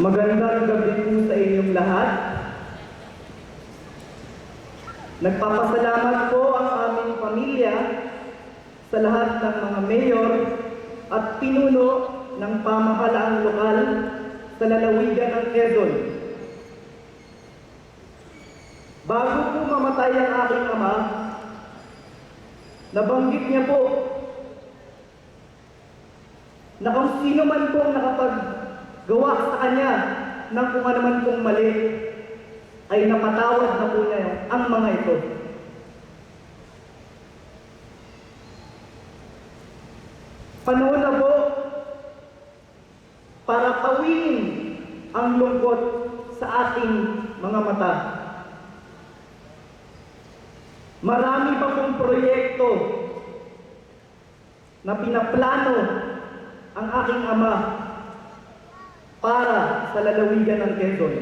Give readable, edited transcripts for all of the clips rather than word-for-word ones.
Magandang gabi po sa inyong lahat. Nagpapasalamat po ang aming pamilya sa lahat ng mga mayor at pinuno ng pamahalaang lokal sa lalawigan ng Quezon. Bago po mamatay ang aking ama, nabanggit niya po na kung sino man pong nakapaggawa sa kanya ng kung ano man pong mali, ay napatawad na po niya ang mga ito. Panahon na po para pawin ang lungkot sa ating mga mata. Marami pa pong proyekto na pinaplano ang aking ama para sa lalawigan ng Quezon.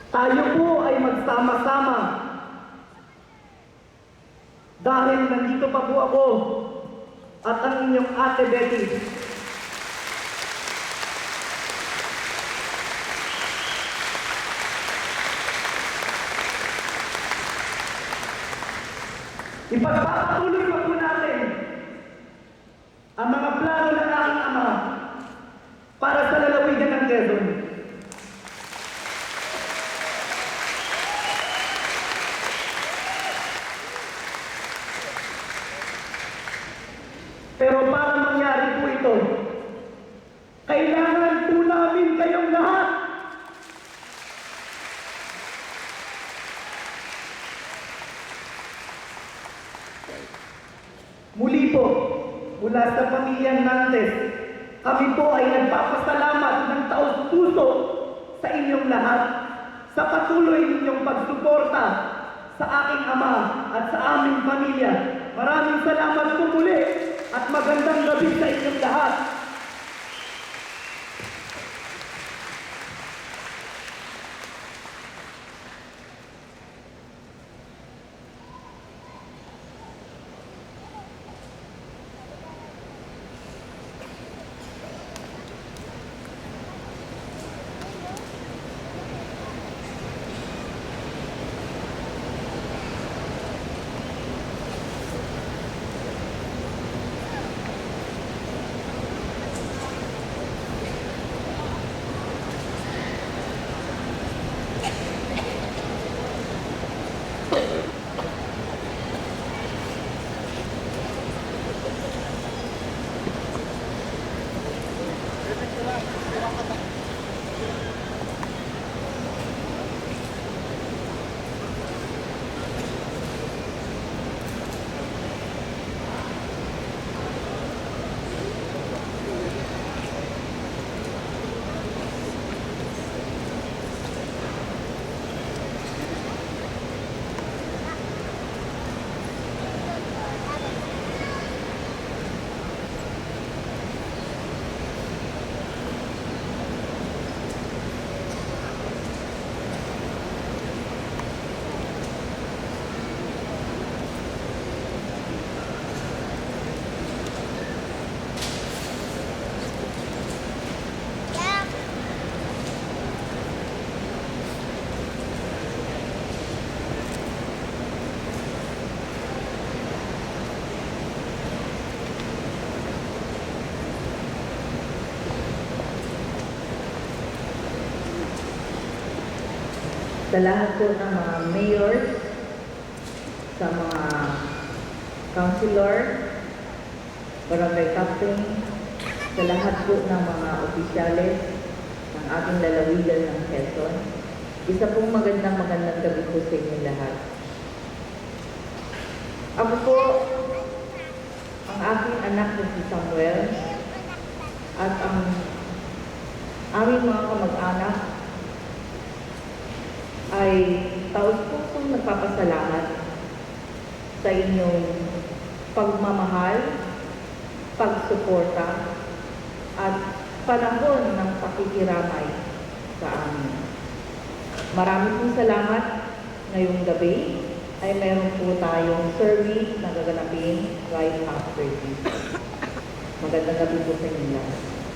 Tayo po ay magsama-sama dahil nandito pa po ako at ang inyong Ate Betty. Ipagpapatuloy pa po natin ang mga plano ng aking ama para sa lalawigan ng Quezon. Pero para mangyari po ito, kailangan po namin kayong lahat. Muli po, mula sa pamilyang Nantes, kami po ay nagpapasalamat ng taos-puso sa inyong lahat sa patuloy ninyong pagsuporta sa aking ama at sa aming pamilya. Maraming salamat po muli at magandang gabi sa inyong lahat. Sa lahat po ng mga mayor, sa mga councilor, barangay captain, sa lahat po ng mga opisyales ng ating lalawigan ng Quezon, isa pong magandang gabi po sa inyo lahat. Ako po, ang aking anak na si Samuel, at ang aming mga kamag-anak ay taos-pusong nagpapasalamat sa inyong pagmamahal, pagsuporta, at panahon ng pakikiramay sa amin. Marami pong salamat. Ngayong gabi ay meron po tayong service na gaganapin right after this. Magandang gabi po sa inyo lahat.